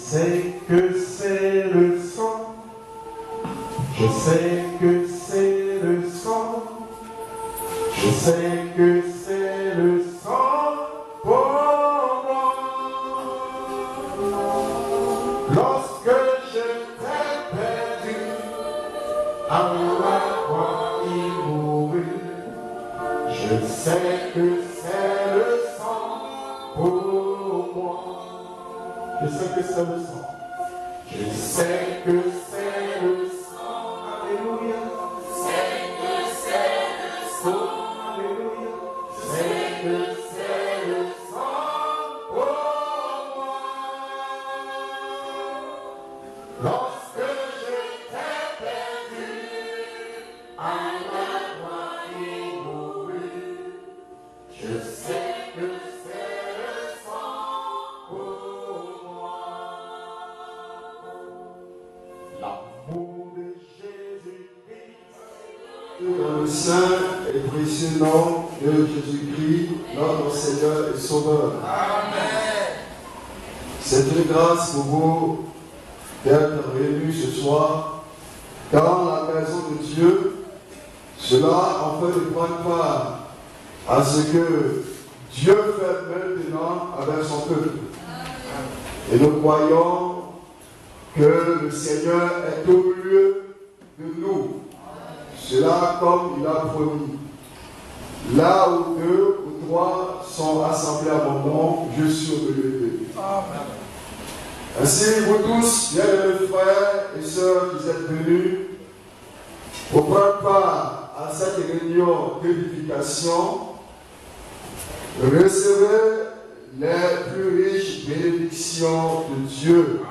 sais que c'est le sang. Je sais que c'est le sang. Je sais que c'est le sang pour moi. Lorsque je t'ai perdu, à la croix il mourut. Je sais que c'est le sang pour moi. Je sais que c'est le sang. Je sais que c'est le sang. Alléluia. Je sais que c'est le sang. Alléluia. Je sais que c'est le sang pour moi. Lorsque je t'ai perdu, à la croix il mourut. Je sais que c'est le sang pour moi. L'amour de Jésus-Christ. Dans le saint et précieux nom de Jésus-Christ, notre Seigneur et Sauveur. Amen. C'est une grâce pour vous d'être réunis ce soir dans la maison de Dieu. Cela en fait de prendre part à ce que Dieu fait maintenant avec son peuple. Et nous croyons que le Seigneur est au milieu de nous. Cela comme il a promis. Là où 2 ou 3 sont assemblés à mon nom, je suis au milieu d'eux. Ainsi, vous tous, bien-aimés frères et sœurs qui êtes venus pour prendre part à cette réunion d'édification, recevez les plus riches bénédictions de Dieu.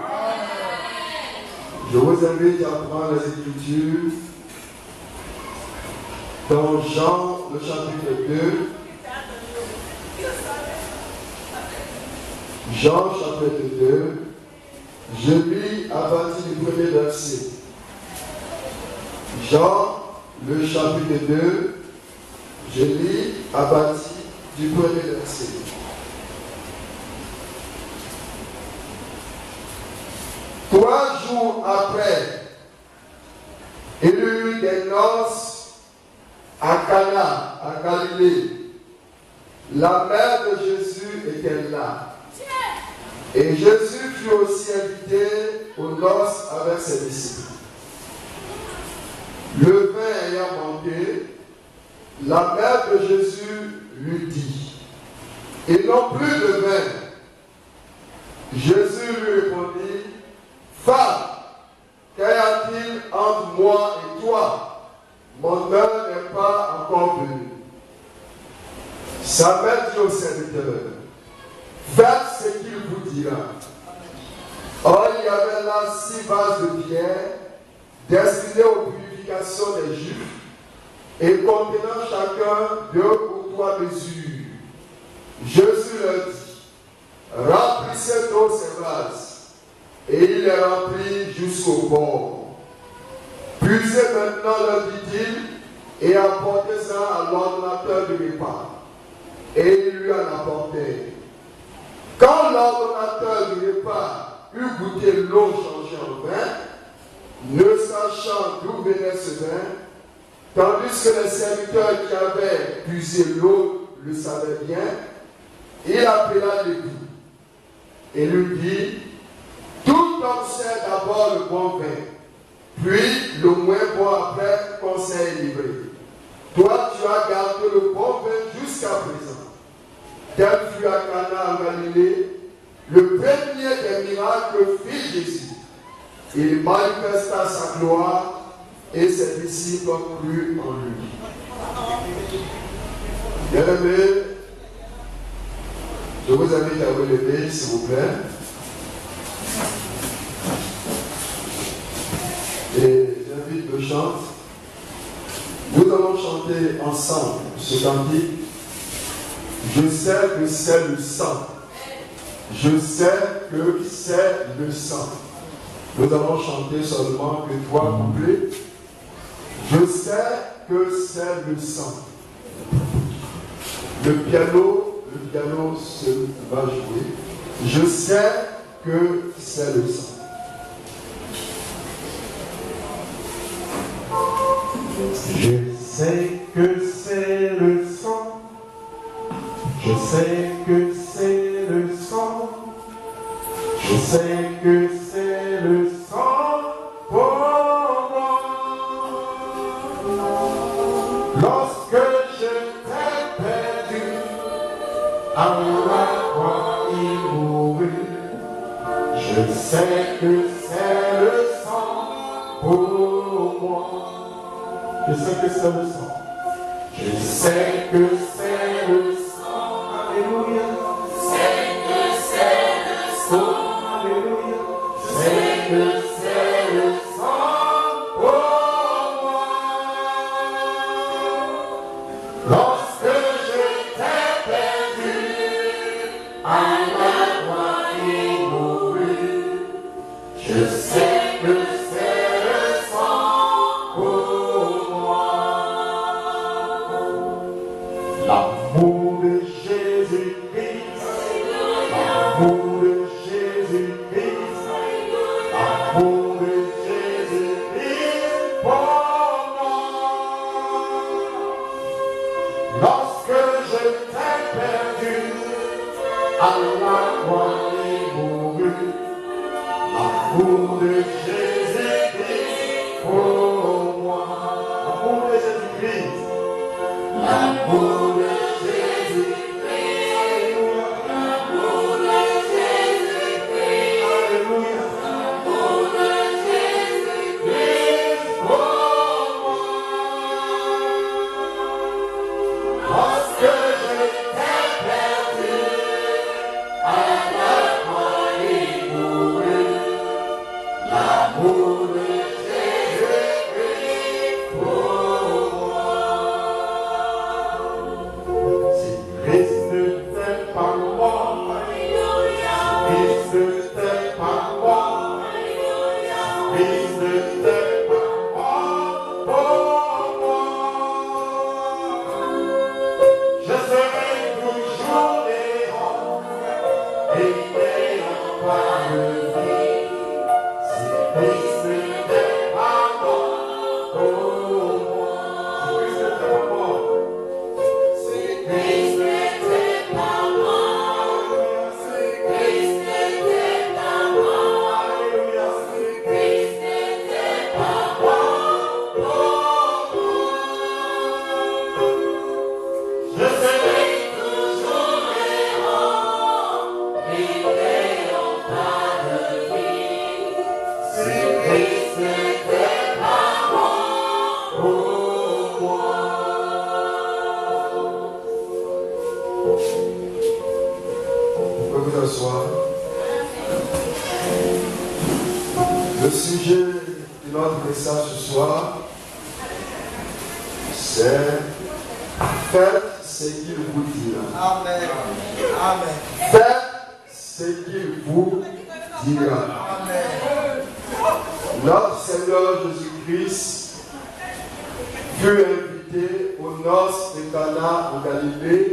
Je vous invite à prendre les Écritures dans Jean, le chapitre 2. Jean, chapitre 2. Je lis à partir du premier verset. Jean, le chapitre 2. Je lis à partir du premier verset. Trois jours après, il y eut des noces à Cana, à Galilée. La mère de Jésus était là. Et Jésus fut aussi invité aux noces avec ses disciples. Le vin ayant manqué, la mère de Jésus lui dit, « Ils n'ont plus de vin. » Jésus lui répondit, « Femme, qu'y a-t-il entre moi et toi? Mon heure n'est pas encore venue. » Sa mère dit au serviteur, « Faites ce qu'il vous dira. » Or, il y avait là 6 vases de pierre destinés aux purifications des Juifs et contenant chacun 2 ou 3 mesures. Jésus leur dit, « Remplissez d'eau ces vases. » Et il les remplit jusqu'au bord. « Puisez maintenant, leur dit-il, et apportez-en à l'ordonnateur du repas. » Et il lui en apportait. Quand l'ordonnateur du repas eut goûté l'eau changée en vin, ne sachant d'où venait ce vin, tandis que les serviteurs qui avaient puisé l'eau le savaient bien, il appela l'époux et lui dit, « Tout homme sait d'abord le bon vin, puis le moins bon après qu'on s'est livré. Toi, tu as gardé le bon vin jusqu'à présent. » Tel fut à Cana en Galilée, le premier des miracles fit Jésus. Il manifesta sa gloire et ses disciples crurent en lui. Bien-aimés, je vous invite à vous lever, s'il vous plaît. Et j'invite le chant. Nous allons chanter ensemble ce cantique. Je sais que c'est le sang. Je sais que c'est le sang. Nous allons chanter seulement que 3 couplets. Je sais que c'est le sang. Le piano se va jouer. Je sais que c'est le sang. Je sais que c'est le sang. Je sais que c'est le sang. Je sais que c'est le sang pour moi. Lorsque je t'ai perdu, à la croix il mourut. Je sais que c'est le sang pour moi. Je sais que c'est le sang. Je sais que c'est le sang. Alléluia. Je sais que c'est le sang. Alléluia. Je sais que c'est le sang pour moi. Lorsque je t'ai perdu, à la croix il mourut. Je sais que c'est le sang pour moi. L'amour de Jésus-Christ, l'amour de Jésus-Christ, l'amour de Jésus-Christ pour moi. Lorsque je t'ai perdu, à la croix il mourut. L'amour de Jésus-Christ pour moi. L'amour de Jésus-Christ. L'amour de Jésus-Christ. Alléluia. L'amour de Jésus-Christ. Alléluia. L'amour de Jésus-Christ pour moi. Lorsque je t'ai perdu, à la croix il mourut. L'amour de Jésus-Christ pour moi. Si Christ n'était pas moi, Christ n'était pas moi, Christ n'était pas moi pour moi, je serai toujours errant et n'ayant pas de vie. Christ n'était pas mort pour moi. Si Christ n'était pas mort, si Christ n'était pas mort, alléluia, si Christ n'était pas mort pour moi, je serai toujours errant et n'ayant pas de vie. Si Christ n'était pas mort pour moi. Vous pouvez vous asseoir. Le sujet de notre message ce soir, c'est faites ce qu'il vous dira. Amen. Amen. Faites ce qu'il vous dira. Amen. Notre Seigneur Jésus-Christ fut invité aux noces de Cana en Galilée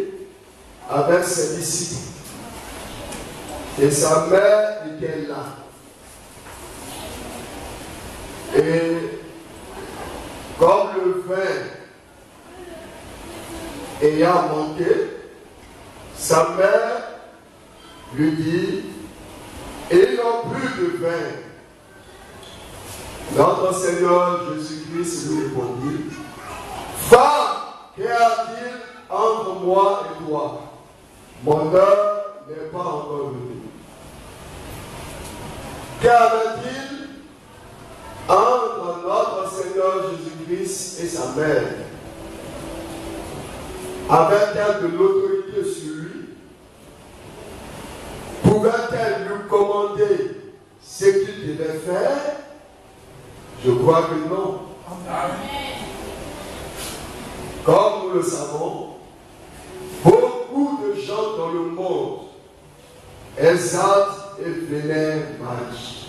avec ses disciples. Et sa mère était là. Et comme le vin ayant manqué, sa mère lui dit, ils n'ont plus de vin. Notre Seigneur Jésus-Christ lui répondit, femme, qu'y a-t-il entre moi et toi? Mon heure n'est pas encore venue. Qu'avait-il entre notre Seigneur Jésus-Christ et sa mère? Avait-elle de l'autorité sur lui? Pouvait-elle lui commander ce qu'il devait faire? Je crois que non. Comme nous le savons, beaucoup de gens dans le monde exaltent et vénèrent Marie.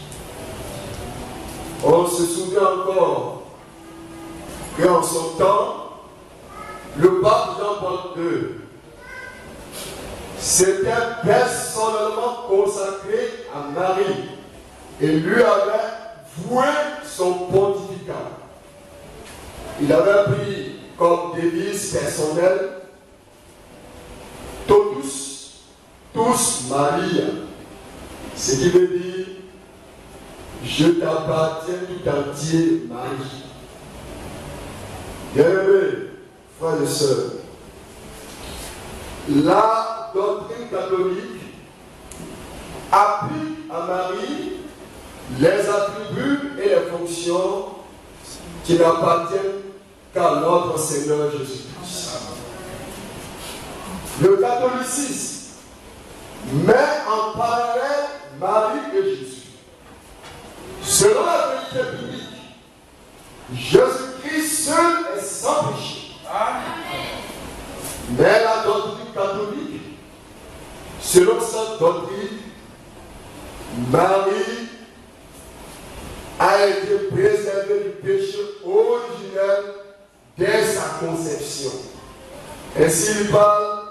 On se souvient encore qu'en son temps, le pape Jean-Paul II s'était personnellement consacré à Marie et lui avait voué son pontificat. Il avait pris comme devise personnelle Totus Maria, ce qui veut dire je t'appartiens tout entier, Marie. Bien-aimés, frères et sœurs, la doctrine catholique applique à Marie les attributs et les fonctions qui n'appartiennent qu'à notre Seigneur Jésus-Christ. Le catholicisme met en parallèle Marie et Jésus. Selon la vérité biblique, Jésus-Christ seul est sans péché. Mais la doctrine catholique, selon cette doctrine, Marie a été préservée du péché originel dès sa conception. Ainsi, il parle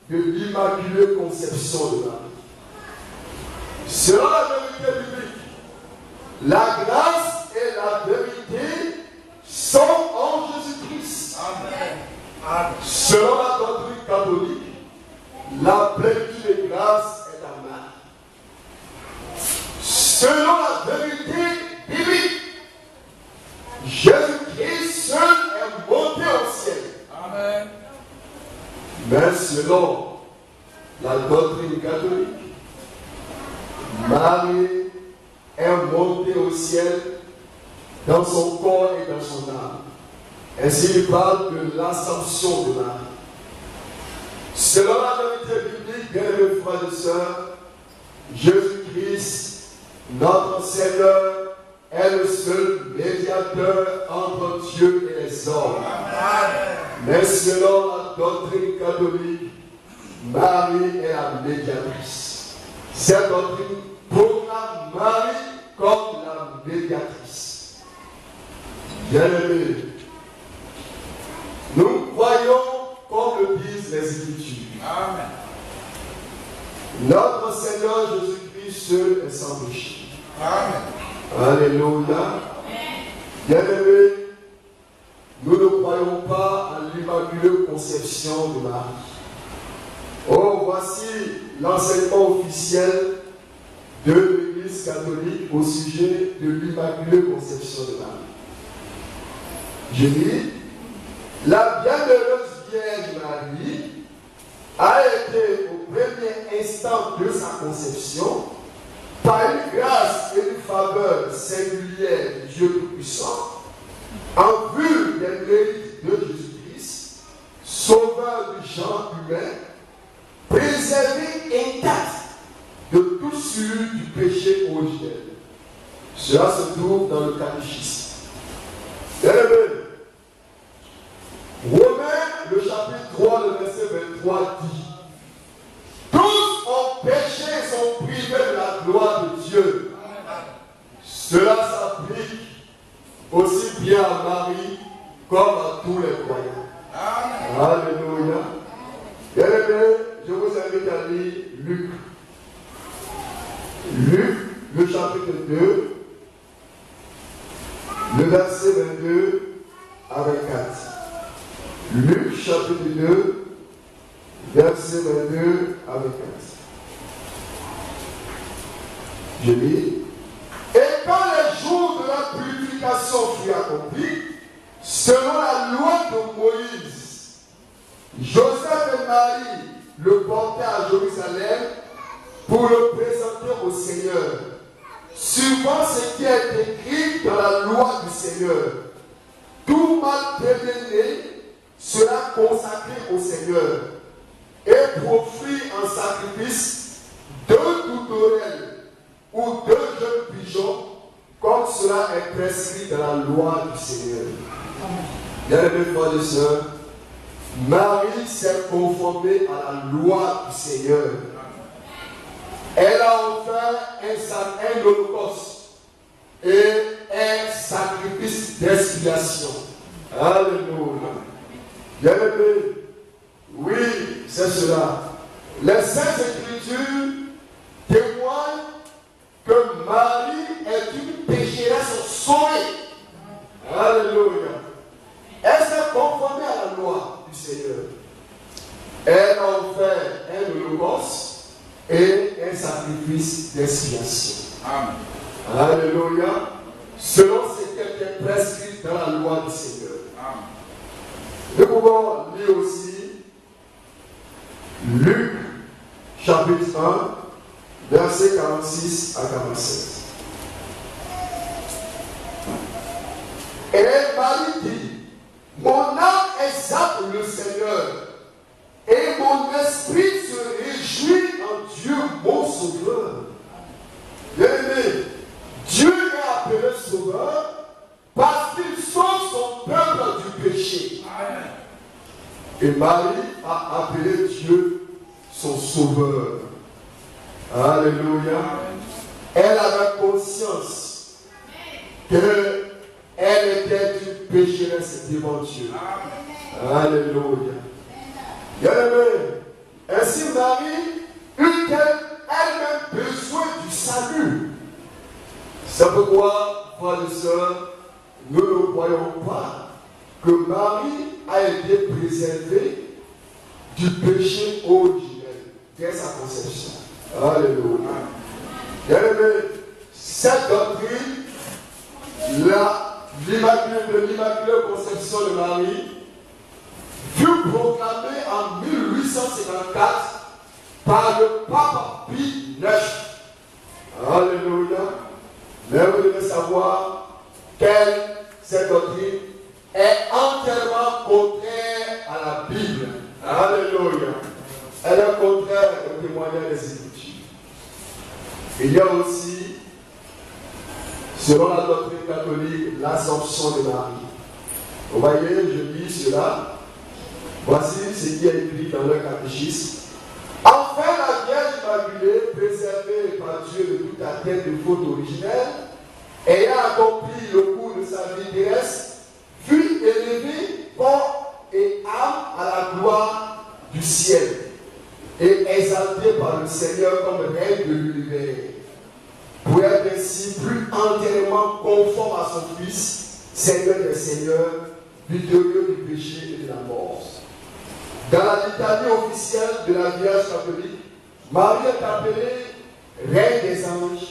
de l'immaculée conception de Marie. Selon la vérité biblique, la grâce et la vérité sont en Jésus-Christ. Selon la doctrine catholique, la plénitude de grâce est à Marie. Selon la vérité biblique, Jésus-Christ seul est monté au ciel. Amen. Mais selon la doctrine catholique, Marie est montée au ciel dans son corps et dans son âme. Ainsi, il parle de l'ascension de Marie. Selon la vérité biblique, bien-aimés frères et sœurs, Jésus-Christ, notre Seigneur, est le seul médiateur entre Dieu et les hommes. Mais selon la doctrine catholique, Marie est la médiatrice. Cette doctrine proclame Marie comme la médiatrice. Bien-aimés, nous croyons comme le disent les Écritures. Amen. Notre Seigneur Jésus-Christ seul est sans péché. Amen. Alléluia. Bien-aimés, nous ne croyons pas à l'immaculée conception de Marie. Oh, voici l'enseignement officiel de l'Église catholique au sujet de l'immaculée conception de Marie. Je dis, la bienheureuse Vierge Marie a été au premier instant de sa conception, par une grâce et une faveur singulière du Dieu Tout-Puissant, en vue des mérites de Jésus-Christ, sauveur du genre humain, préservé intact de tout souillure du péché originel. Cela se trouve dans le catéchisme. Romains, le chapitre 3, le verset 23 dit: tous ont péché et sont privés de la gloire de Dieu. Cela s'applique aussi bien à Marie comme à tous les croyants. Alléluia. Bien-aimés, je vous invite à lire Luc. Luc, le chapitre 2, le verset 22 à 24. Luc, chapitre 2, verset 22 à 24. Je lis. Et quand les jours de la purification furent accomplis, selon la loi de Moïse, Joseph et Marie le portaient à Jérusalem pour le présenter au Seigneur, suivant ce qui est écrit dans la loi du Seigneur. Tout mal-né sera consacré au Seigneur et pour offrir en sacrifice 2 tourterelles ou 2 jeunes pigeons, comme cela est prescrit dans la loi du Seigneur. Bien-aimés frères et sœurs, Marie s'est conformée à la loi du Seigneur. Elle a offert un holocauste et un sacrifice d'expiation. Alléluia. Bien-aimés, oui, c'est cela. Les Saintes Écritures témoignent l'expiation. Alléluia. Selon ce qui est prescrit dans la loi du Seigneur. Nous pouvons lire aussi Luc chapitre 1, versets 46 à 47. Et Marie dit, mon âme exalte le Seigneur, et mon esprit se réjouit en Dieu, mon Sauveur. Bien-aimé, Dieu est appelé Sauveur parce qu'il sauve son peuple du péché. Et Marie a appelé Dieu son Sauveur. Alléluia. Elle avait conscience qu'elle était une pécheresse devant Dieu. Alléluia. Bien-aimé, ainsi Marie eut-elle elle-même besoin du salut. C'est pourquoi, frères et sœurs, nous ne voyons pas que Marie a été préservée du péché originel dès sa conception. Alléluia. Bien-aimé, cette doctrine, l'immaculée conception de Marie, fut proclamée en 1854 par le pape Pie IX. Alléluia. Mais vous devez savoir cette doctrine est entièrement contraire à la Bible. Alléluia. Elle est contraire au témoignage des Écritures. Il y a aussi, selon la doctrine catholique, l'Assomption de Marie. Vous voyez, je lis cela. Voici ce qui est écrit dans le catéchisme. Enfin, la Vierge Immaculée, préservée par Dieu de toute atteinte de faute originelle, ayant accompli le cours de sa vie terrestre, fut élevée corps et âme à la gloire du ciel et exaltée par le Seigneur comme reine de l'univers, pour être ainsi plus entièrement conforme à son Fils, Seigneur des Seigneurs, victorieux du péché et de la mort. Dans la litanie officielle de la Vierge catholique, Marie est appelée Reine des anges,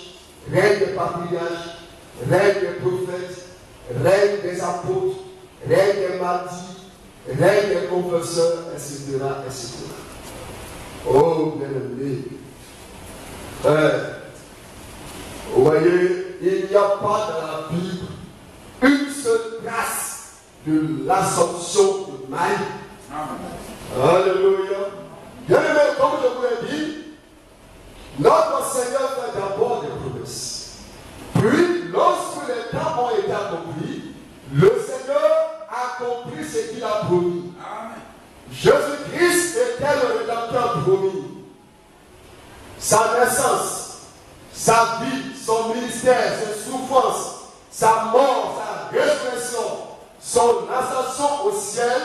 Reine des patriarches, Reine des prophètes, Reine des apôtres, Reine des martyrs, Reine des confesseurs, etc., etc. Oh, bien-aimé. Vous voyez, il n'y a pas dans la Bible une seule trace de l'Assomption de Marie. Alléluia. Bien-aimé, comme je vous l'ai dit, notre Seigneur fait d'abord des promesses. Puis, lorsque les temps ont été accomplis, le Seigneur accomplit ce qu'il a promis. Jésus-Christ était le Rédempteur promis. Sa naissance, sa vie, son ministère, ses souffrances, sa mort, sa résurrection, son ascension au ciel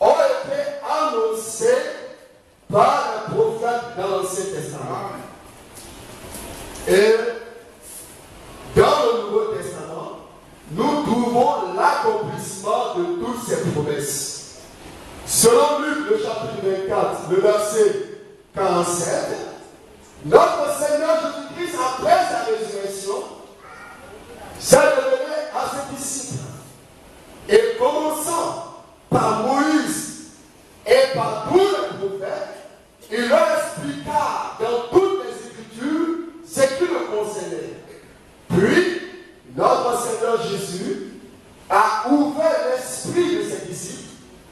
ont été annoncés par les prophètes dans l'Ancien Testament. Et dans le Nouveau Testament, nous trouvons l'accomplissement de toutes ces promesses. Selon Luc, le chapitre 24, le verset 47, notre Seigneur Jésus-Christ, après sa résurrection, s'est révélé à ses disciples. Et commençant par Moïse et par tous les prophètes, il leur expliqua dans toutes les Écritures ce qui le concernait. Puis, notre Seigneur Jésus a ouvert l'esprit de ses disciples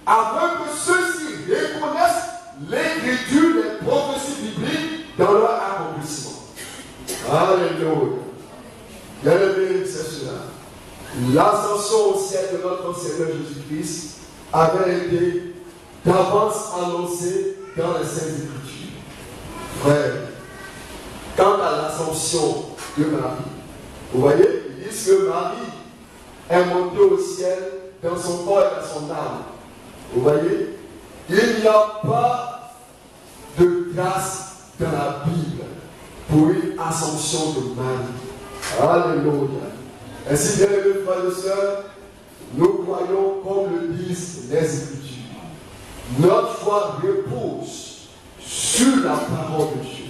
afin que ceux-ci reconnaissent l'Écriture, les prophéties bibliques dans leur accomplissement. Alléluia. Bien-aimé, c'est cela. L'ascension au ciel de notre Seigneur Jésus-Christ avait été d'avance annoncée dans les Saintes Écritures. Frère, quant à l'ascension de Marie, vous voyez, ils disent que Marie est montée au ciel dans son corps et dans son âme. Vous voyez, il n'y a pas de grâce dans la Bible pour une ascension de Marie. Alléluia. Ainsi, bien aimés frères et sœurs, nous croyons comme le disent les Écritures. Notre foi repose sur la parole de Dieu.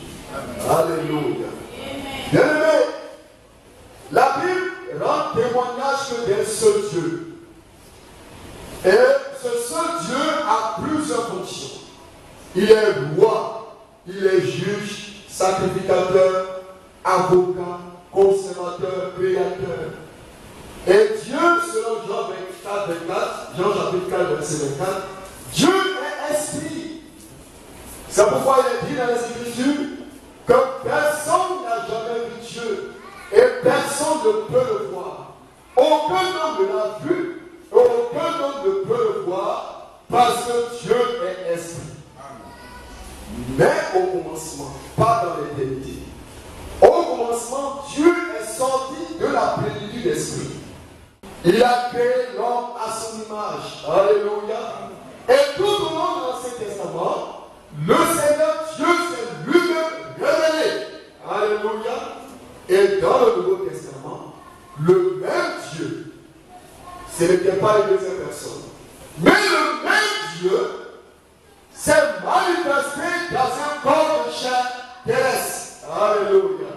Alléluia. Bien-aimés, la Bible rend témoignage que d'un seul Dieu. Et ce seul Dieu a plusieurs fonctions. Il est roi, il est juge, sacrificateur, avocat, conservateur, créateur. Et Dieu, selon Jean 24, Jean chapitre 4, verset 24, Dieu est esprit. C'est pourquoi il est dit dans les Écritures que personne n'a jamais vu Dieu et personne ne peut le voir. Aucun homme ne l'a vu, aucun homme ne peut le voir parce que Dieu est esprit. Mais au commencement, pas dans l'éternité. Au commencement, Dieu est sorti de la plénitude d'esprit. Il a créé l'homme à son image. Alléluia. Et tout au long de l'Ancien Testament, le Seigneur Dieu s'est lui-même révélé. Alléluia. Et dans le Nouveau Testament, le même Dieu, ce n'était pas une deuxième personne, mais le même Dieu s'est manifesté dans un corps de chair terrestre. Alléluia.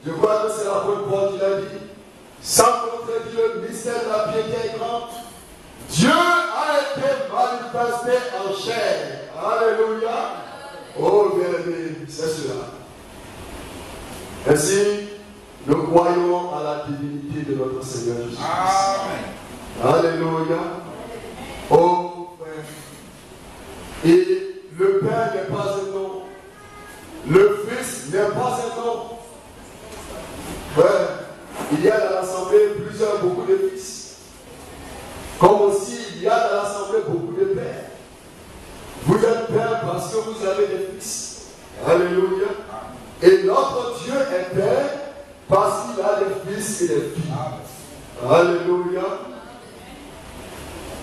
Je crois que c'est la bonne fois qu'il a dit. Sans contredire, le mystère de la piété est grand. Dieu a été manifesté en chair. Alléluia. Oh, bien-aimé, c'est cela. Ainsi, nous croyons à la divinité de notre Seigneur Jésus-Christ. Amen. Alléluia. Oh, frère. Et le Père n'est pas un nom. Le Fils n'est pas un nom. Frère, il y a dans l'assemblée beaucoup de fils. Comme aussi il y a dans l'assemblée beaucoup de pères. Vous êtes père parce que vous avez des fils. Alléluia. Et notre Dieu est père parce qu'il a des fils et des filles. Alléluia.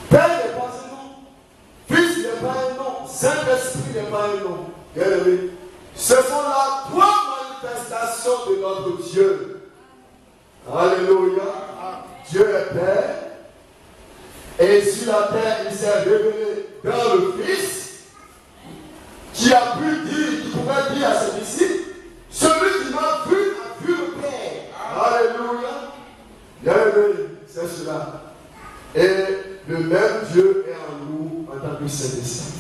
Père n'est pas un nom. Fils n'est pas un nom. Saint-Esprit n'est pas un nom. Bien-aimé. Ce sont là trois manifestations de notre Dieu. Alléluia. Dieu est Père. Et sur la terre, il s'est révélé dans le Fils, qui a pu dire, qui pouvait dire à ses disciples, celui qui m'a vu a vu le Père. Alléluia. Bien-aimé, c'est cela. Et le même Dieu est en nous en tant que Saint-Esprit.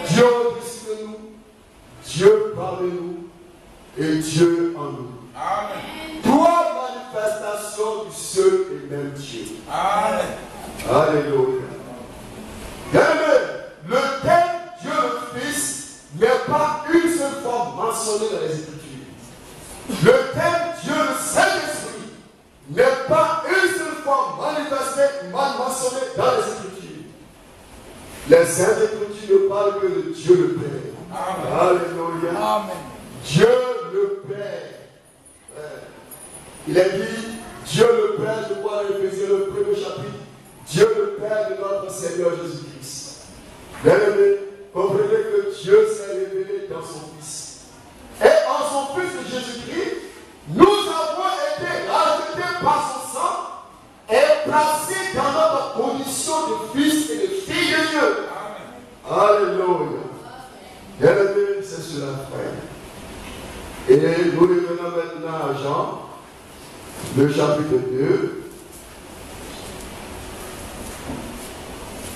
Dieu au-dessus de nous, Dieu parmi nous et Dieu en nous. Amen. Trois manifestations du seul et même Dieu. Amen. Alléluia. Bien-aimé, le terme Dieu le Fils n'est pas une seule fois mentionné dans les Écritures. Le terme Dieu le Saint-Esprit n'est pas une seule fois mentionné dans les Écritures. Les Saintes Écritures ne parlent que de Dieu le Père. Amen. Alléluia. Amen. Dieu le Père. Il est dit, Dieu le Père, je vois dans Éphésiens le premier chapitre, Dieu le Père de notre Seigneur Jésus-Christ. Bien-aimé, comprenez que Dieu s'est révélé dans son Fils. Et en son Fils de Jésus-Christ, nous avons été rachetés par son sang et placés dans notre condition de fils et de filles de Dieu. Amen. Alléluia. Bien-aimé, c'est cela, frère. Et nous revenons maintenant à Jean, le chapitre 2.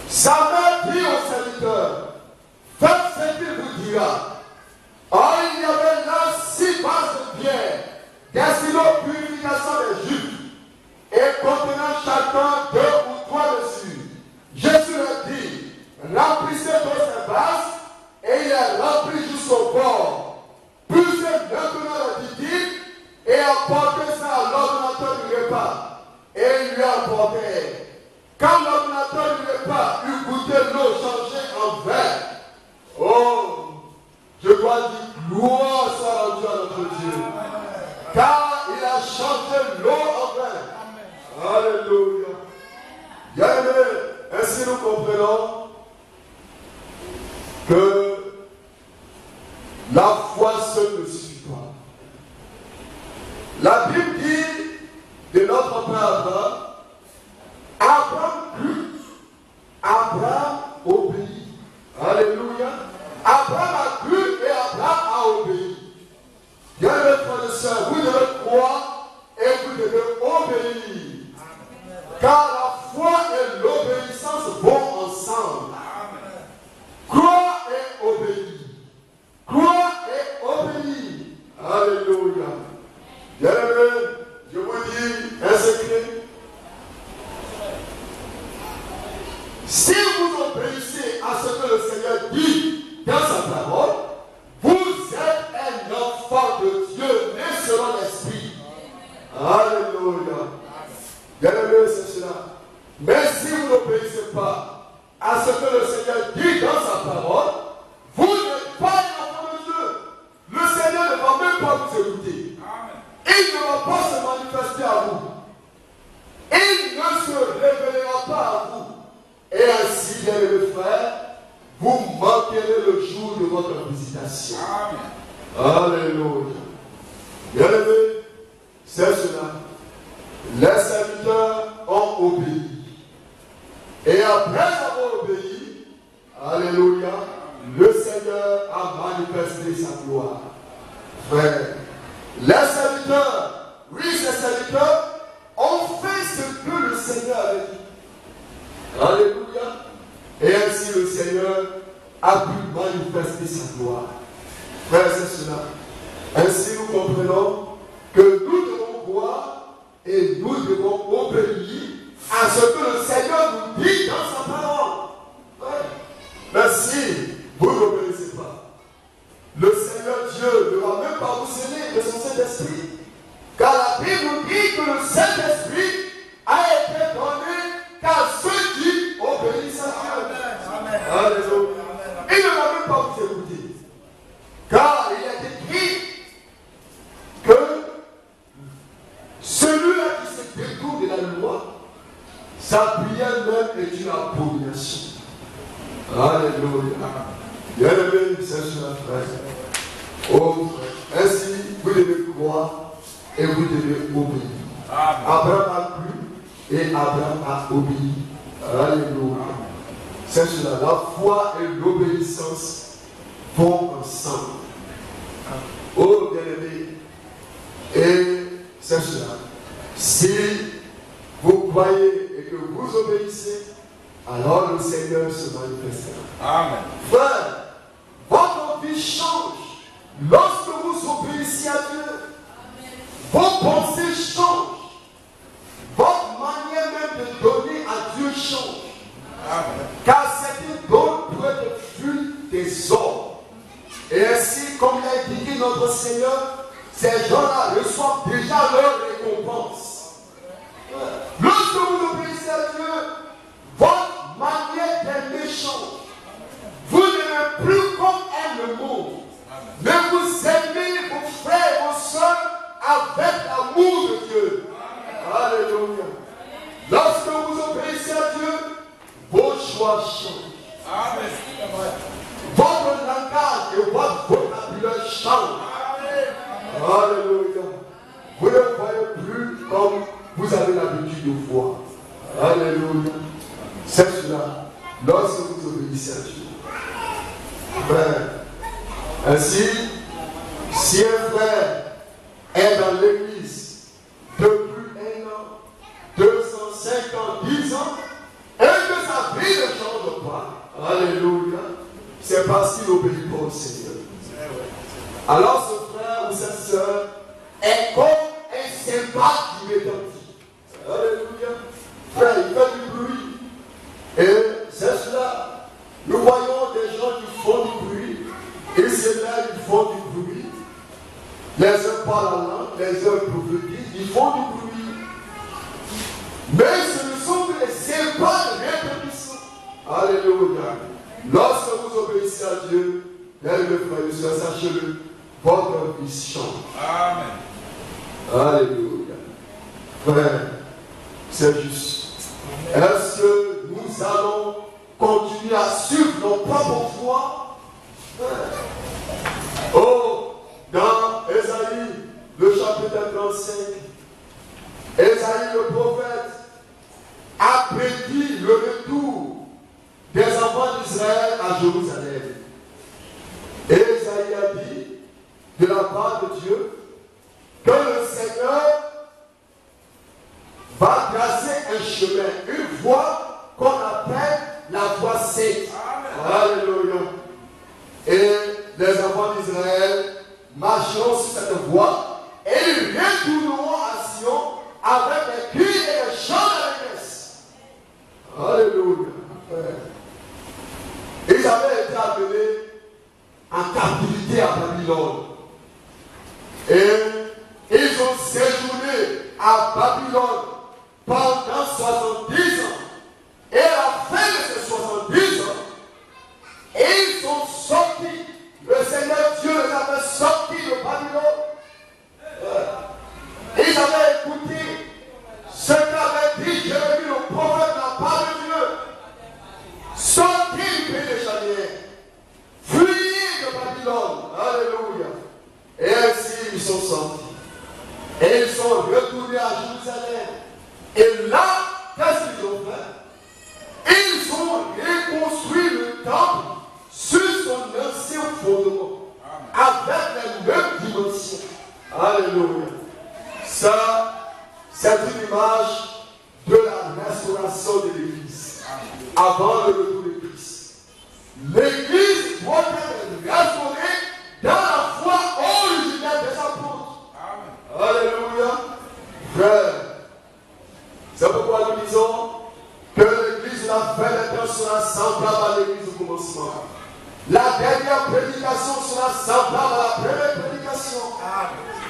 Sa mère dit au serviteur, faites ce qu'il vous dira. Or, il y avait là 6 vases de pierre, destinés aux purifications des Juifs, et contenant chacun 2 ou 3 dessus. Jésus leur dit, remplissez tous ces vases, et il est rempli jusqu'au bord. Poussez maintenant le liquide, et apportez ça à l'ordonnateur du repas. Et il lui a apporté. Quand l'ordonnateur du repas eut goûté l'eau changée en vin, oh, je dois dire, louange soit rendue à notre Dieu. Car il a changé l'eau en vin. Alléluia. Bien-aimé, ainsi nous comprenons que la foi seule ne suffit pas. La Bible dit de notre père Abraham, Abraham crut, Abraham obéit. Alléluia. Abraham a cru et Abraham a obéi. Bien, mes frères et sœurs, vous devez Alléluia. Bien-aimés, c'est cela. Mais si vous n'obéissez pas à ce que le Seigneur dit dans sa parole, vous n'êtes pas un enfant de Dieu. Le Seigneur ne va même pas vous écouter. Il ne va pas se manifester à vous. Il ne se révélera pas à vous. Et ainsi, bien-aimés frères, vous manquerez le jour de votre visitation. Alléluia. Bien-aimés, c'est cela. Les serviteurs ont obéi. Et après avoir obéi, alléluia, le Seigneur a manifesté sa gloire. Frère, les serviteurs, oui, ces serviteurs ont fait ce que le Seigneur avait dit. Alléluia. Et ainsi le Seigneur a pu manifester sa gloire. Frère, c'est cela. Ainsi nous comprenons que nous devons croire et nous devons obéir à ce que le Seigneur nous dit dans sa parole. Ouais. Mais si vous n'obéissez pas, le Seigneur Dieu ne va même pas vous sceller de son Saint-Esprit. Car la Bible nous dit que le Saint-Esprit a été donné qu'à ceux qui obéissent à Dieu. Alléluia. Il ne va même pas vous écouter. Car il est écrit que celui-là qui se détourne de la loi, sa prière même est une abomination. Alléluia. Bien-aimé, c'est cela, frère. Oh, frère. Ainsi, vous devez croire et vous devez obéir. Abraham a cru et Abraham a obéi. Alléluia. C'est cela. La foi et l'obéissance vont ensemble. Oh, bien-aimé. Et c'est cela. Si vous croyez et que vous obéissez, alors le Seigneur se manifestera. Amen. Frère, votre vie change lorsque vous obéissez à Dieu. Amen. Vos pensées changent. Votre manière même de donner à Dieu change. Amen. Car certains dons pour être fuient des ordres. Et ainsi, comme l'a indiqué notre Seigneur, ces gens-là reçoivent déjà leur récompense. Lorsque vous obéissez à Dieu, votre manière d'aimer change. Vous n'aimez plus comme aime le monde. Mais vous aimez vos frères et vos soeurs avec l'amour de Dieu. Alléluia. Lorsque vous obéissez à Dieu, vos choix changent. Amen. Votre langage et votre vocabulaire changent. Alléluia. Vous ne voyez plus comme vous avez l'habitude de voir. Alléluia. C'est cela. Lorsque vous obéissez à Dieu. Frère. Ainsi, si un frère est dans l'église depuis 1 an, 205 ans, 10 ans, et que sa vie ne change pas, alléluia, c'est parce qu'il n'obéit pas au Seigneur. Alors ce frère ou cette soeur est comme un symbole qui m'est dit. Alléluia. Frère, il fait du bruit. Et c'est cela. Nous voyons des gens qui font du bruit. Et c'est là qu'ils font du bruit. Les uns parlent en langue, les uns prophétisent, ils font du bruit. Mais ce ne sont que les symboles de répétition. Alléluia. Lorsque vous obéissez à Dieu, bien mes frères et sœurs, sachez-le, votre vie change. Amen. Alléluia. Frère, c'est juste. Est-ce que nous allons continuer à suivre nos propres voies? Oh, dans Ésaïe, le chapitre 35, Ésaïe le prophète a prédit le retour des enfants d'Israël à Jérusalem. Et Ésaïe a dit, de la part de Dieu, que le Seigneur va tracer un chemin, une voie qu'on appelle la voie sainte. Alléluia. Et les enfants d'Israël marcheront sur cette voie et ils retourneront à Sion avec les cris et les chants d'allégresse. Alléluia. Ils avaient été amenés en captivité à Babylone. Et ils ont séjourné à Babylone pendant 70 ans. Et à la fin de ces 70 ans, ils sont sortis. Le Seigneur Dieu les avait sortis de Babylone. Ils avaient écouté ce qu'avait dit Jérémie, le prophète, la part de Dieu. Sortez du pays des Chaldéens. Fuyez de Babylone. Alléluia. Et ainsi ils sont sortis. Et ils sont retournés à Jérusalem. Et là, qu'est-ce qu'ils ont fait? Ils ont reconstruit le temple sur son ancien fondement. Avec les mêmes dimensions. Alléluia. Ça, c'est une image de la restauration de l'Église. Avant le retour de Christ. L'Église doit être restaurée dans la foi originelle des apôtres. Alléluia. Frère, c'est pourquoi nous disons que l'Église l'a fait l'éternel sera semblable à l'Église au commencement. La dernière prédication sera semblable à la première prédication.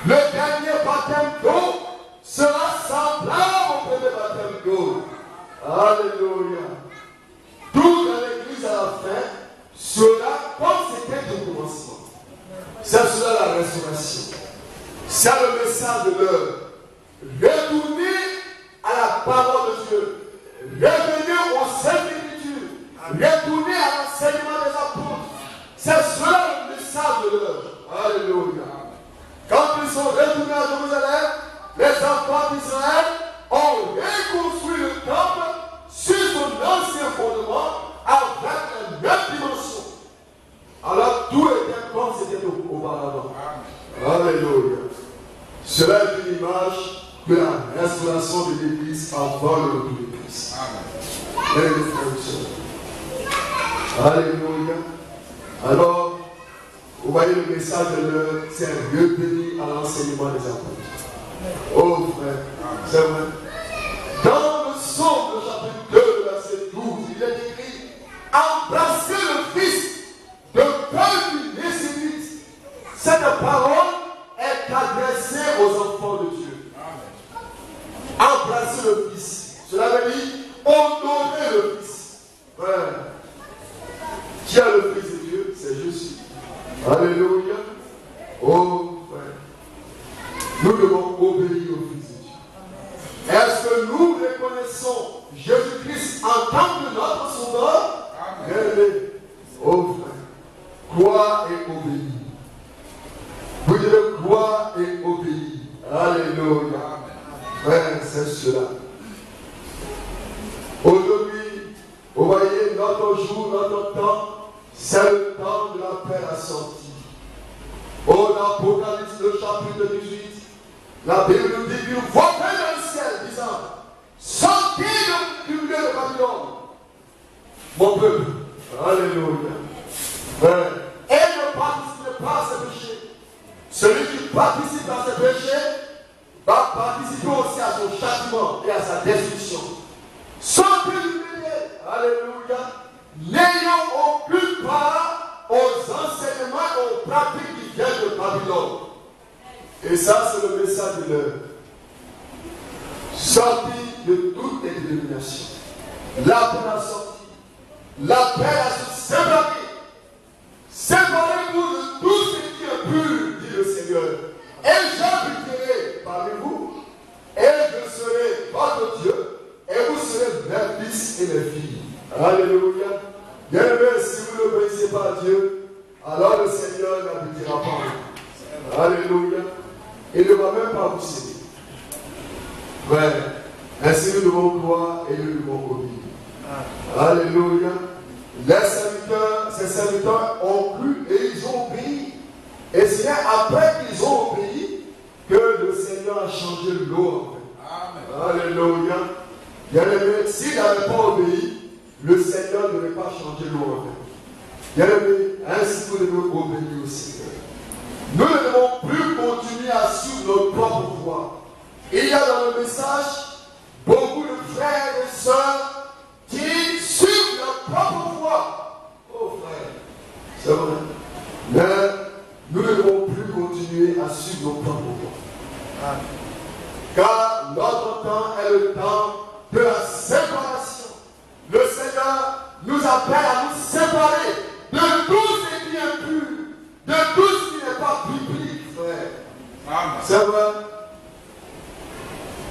Le dernier baptême d'eau sera semblable au premier baptême d'eau. Alléluia. Tout dans l'Église à la fin sera comme c'était au commencement. C'est cela la restauration. C'est le message de l'heure. Retournez à la parole de Dieu. Revenez aux Saintes Écritures. Retournez à l'enseignement des apôtres. C'est cela le message de l'heure. Alléluia. Quand ils sont retournés à Jérusalem, les enfants d'Israël ont reconstruit le temple sur son ancien fondement avec la même dimension. Alors tout était comme c'était auparavant. Alléluia. Cela est une image de la restauration de l'Église avant le retour de Christ. Alléluia. Alors, vous voyez le message de l'heure, c'est revenir à l'enseignement des apôtres. Oh frère, c'est vrai. Dans le Somme, le chapitre 2, verset 12, il est écrit: embrassez le Fils de peuple nécessite. Cette parole est adressée aux enfants de Dieu. Embrassez le Fils. Cela veut dire honorer le Fils. Frère, qui a le Fils de Dieu? C'est Jésus. Alléluia. Oh frère, nous devons obéir au Fils de Dieu. Est-ce que nous reconnaissons Jésus-Christ en tant que notre sauveur? Amen. Oh frère, croire et obéir. Vous devez croire et obéir. Alléluia. Frère, c'est cela. Aujourd'hui, vous voyez, notre jour, notre temps, c'est le temps de la paix à sortir. Au Apocalypse, le chapitre 18, la Bible nous dit qu'il voit dans le ciel, disant: sortez du milieu de Babylone, mon peuple. Alléluia. Frère, et ne participez pas à ce péché. Celui qui participe à ce péché va participer aussi à son châtiment et à sa destruction. Sortez du milieu. Alléluia. N'ayant aucune part aux enseignements et aux pratiques qui viennent de Babylone. Et ça, c'est le message de l'heure. Sortez de toutes les dénominations. La paix a sorti. La paix a se séparé. Séparez-vous de tout ce qui est pur, dit le Seigneur. Et j'habiterai parmi vous, et je serai votre Dieu, et vous serez mes fils et mes filles. Alléluia. Bien-aimés, si vous n'obéissez pas à Dieu, alors le Seigneur n'habitera pas en vous. Alléluia. Il ne va même pas vous céder. Frère, ainsi nous devons croire et nous devons obéir. Alléluia. Ces serviteurs ont cru et ils ont obéi. Et c'est après qu'ils ont obéi que le Seigneur a changé l'eau. Alléluia. Bien-aimés, s'il n'avait pas obéi, le Seigneur ne devait pas changer l'eau en fait. Bien-aimés, ainsi vous devez obéir au Seigneur. Nous ne devons plus continuer à suivre notre propre voie. Il y a dans le message beaucoup de frères et sœurs qui suivent leur propre voie. Oh frère, c'est vrai. Mais nous ne devons plus continuer à suivre nos propres voies. Car notre temps est le temps de la séparation. Le Seigneur nous appelle à nous séparer de tout ce qui est impur, de tout ce qui n'est pas biblique, frère. C'est vrai.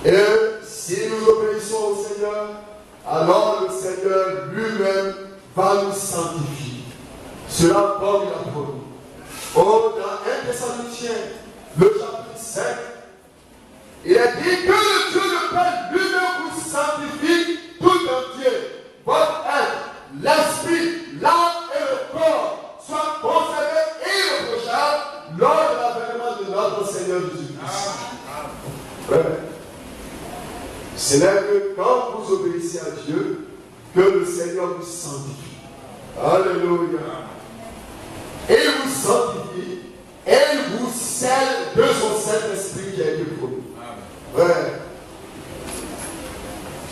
Et si nous obéissons au Seigneur, alors le Seigneur lui-même va nous sanctifier. Cela comme il a promis. Oh, dans 1 Thessaloniciens, le chapitre 5, il est dit que le Dieu de paix lui-même vous sanctifie tout entier. Votre être, l'esprit, l'âme et le corps soient conservés irréprochables lors de l'avènement de notre Seigneur Jésus-Christ. Ce n'est que quand vous obéissez à Dieu que le Seigneur vous sanctifie. Alléluia. Et il vous sanctifie et il vous scelle de son Saint-Esprit qui a été promis. Ouais.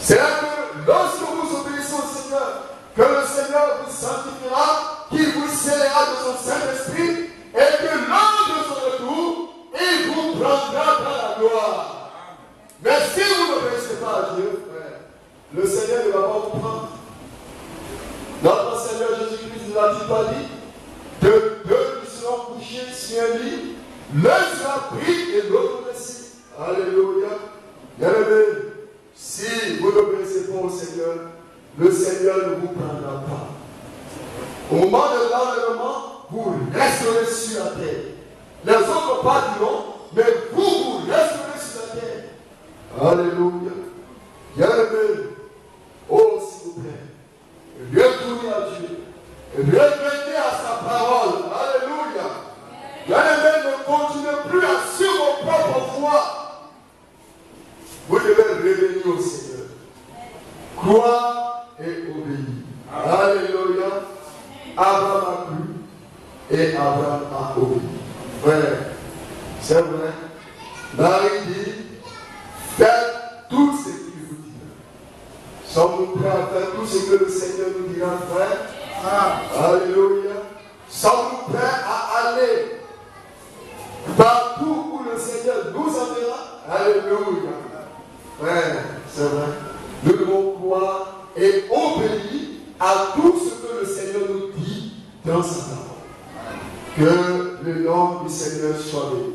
C'est là que lorsque vous obéissez au Seigneur, que le Seigneur vous sanctifiera, qu'il vous scellera de son Saint-Esprit et que lors de son retour, il vous prendra dans la gloire. Mais si vous n'obéissez pas à Dieu, le Seigneur ne va pas vous prendre. Notre Seigneur Jésus-Christ ne l'a-t-il pas dit? De deux qui seront couchés sur un lit, l'un sera pris et l'autre laissé. Alléluia. Bien-aimé, si vous n'obéissez pas au Seigneur, le Seigneur ne vous prendra pas. Au moment de l'enlèvement, vous resterez sur la terre. Les autres pas diront, mais vous resterez sur la terre. Alléluia. Bien-aimé, oh s'il vous plaît, retournez à Dieu. Revenez à sa parole. Alléluia. Bien-aimé, ne continuez plus à suivre vos propres voies. Vous devez revenir au Seigneur. Croire et obéir. Alléluia. Abraham a cru et Abraham a obéi. Frère, c'est vrai. Marie dit, faites tout ce qu'il vous dira. Sommes-nous prêts à faire tout ce que le Seigneur nous dira, frère? Alléluia. Sommes-nous prêts à aller partout où le Seigneur nous enverra? Alléluia. Frère, c'est vrai. Nous devons croire et obéir à tout ce que le Seigneur nous dit dans sa parole. Que le nom du Seigneur soit béni.